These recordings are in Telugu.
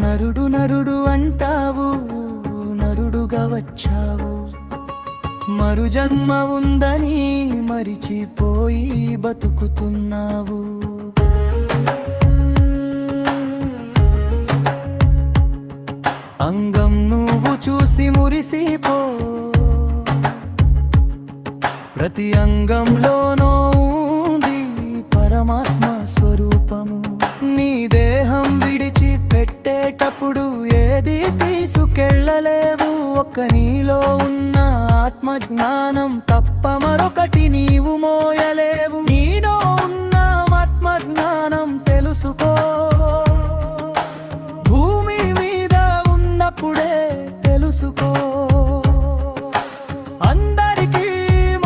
నరుడు నరుడు అంటావు, నరుడుగా వచ్చావు. మరు జన్మ ఉందని మరిచిపోయి బతుకుతున్నావు. అంగం నువ్వు చూసి మురిసిపో, ప్రతి అంగంలోనూ ఉంది పరమాత్మ స్వరూపము. నీ దేహం విడిచి పెట్టేటప్పుడు ఏది తీసుకెళ్ళలేవు. ఒక్క నీలో ఉన్న ఆత్మజ్ఞానం తప్ప మరొకటి నీవు మోయలేవు. నీలో ఉన్న ఆత్మజ్ఞానం తెలుసుకో, భూమి మీద ఉన్నప్పుడే తెలుసుకో. అందరికీ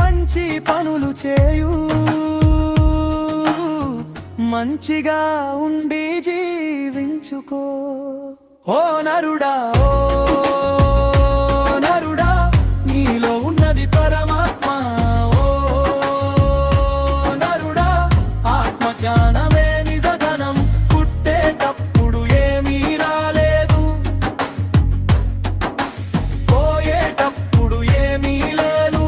మంచి పనులు చేయు, మంచిగా ఉండి జీవించుకో. ఓ నరుడా, ఓ నరుడా, నీలో ఉన్నది పరమాత్మ. ఓ నరుడా, ఆత్మజ్ఞానమే నిజధనం. పుట్టేటప్పుడు ఏమీ రాలేదు, పోయేటప్పుడు ఏమీ లేదు.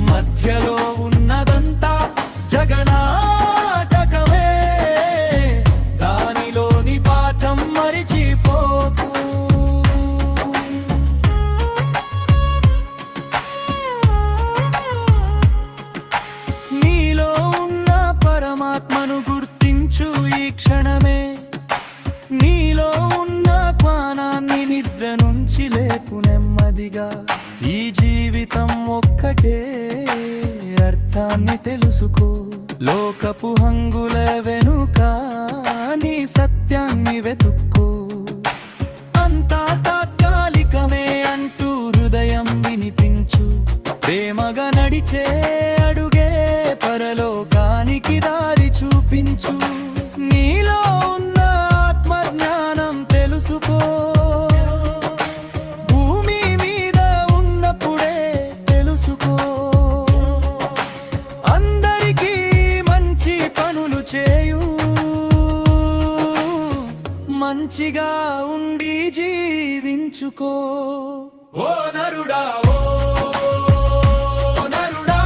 మధ్యలో ఉన్నదంతా జగనాటకమే, దానిలోని పాఠం మరిచిపోకు. నీలో ఉన్న పరమాత్మను గుర్తించు ఈ క్షణమే. నీలో ఉన్న జ్ఞానాన్ని నిద్ర నుంచి లేపు నెమ్మదిగా. ఈ జీవితం ఒక్కటే, అర్థాన్ని తెలుసుకో. లోకపు హంగుల వెనుక నీ సత్యాన్ని వెతుక్కో. అంతా తాత్కాలికమే అంటూ హృదయం వినిపించు. ప్రేమగా నడిచే అడుగే పరలోకానికి దారి చూపించు. నీలో ఉన్న ఆత్మజ్ఞానం తెలుసుకో, భూమి మీద ఉన్నప్పుడే తెలుసుకో. అందరికీ మంచి పనులు చేయు, మంచిగా ఉండి జీవించుకో. ఓ నరుడా, ఓ నరుడా,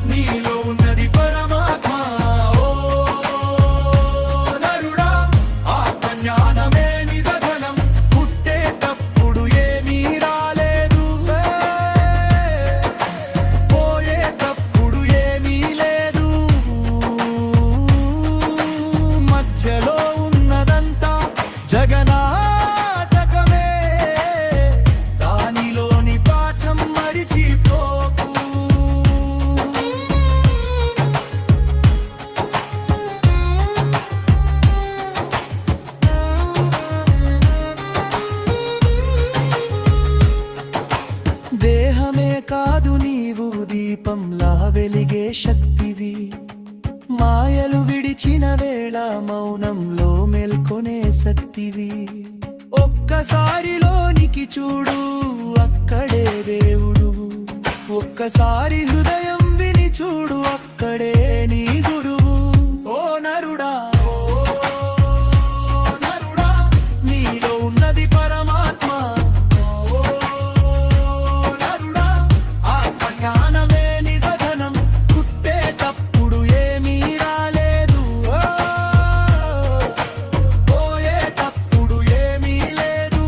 నీలో ఉన్నది పరమాత్మ. ఓ నరుడా, ఆత్మజ్ఞానమే నిజధనం. పుట్టేటప్పుడు ఏమీ రాలేదు, పోయేటప్పుడు ఏమీ లేదు. మధ్యలో ఉన్నదంతా జగనాటకమే, దానిలోని పాఠం మరిచిపోకు. దేహమే కాదు, నీవు దీపంలా వెలిగే శక్తివి. మాయలు విడిచిన వేళ మౌనంలో మేల్కొనే శక్తివి. ఒక్కసారిలోనికి చూడు, అక్కడే దేవుడు. ఒక్కసారి హృదయం విని చూడు, అక్కడే నీ గురువు. ఓ నరుడా, ఓ నరుడా, నీలో ఉన్నది పరమాత్మ. ఓ నరుడా, ఆత్మజ్ఞానమే నిజధనం. పుట్టేటప్పుడు ఏమీ రాలేదు, పోయేటప్పుడు ఏమీ లేదు.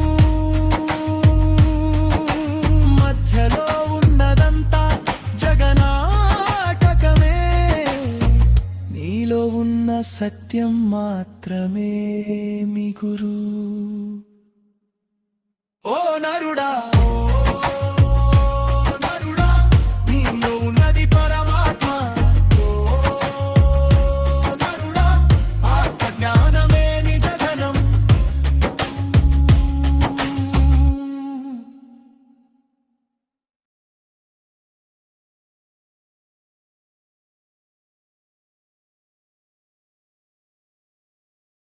మధ్యలో ఉన్నదంతా జగనాటకమే, నీలో ఉన్న సత్యం మాత్రమే మిగురు. ఓ నరుడా,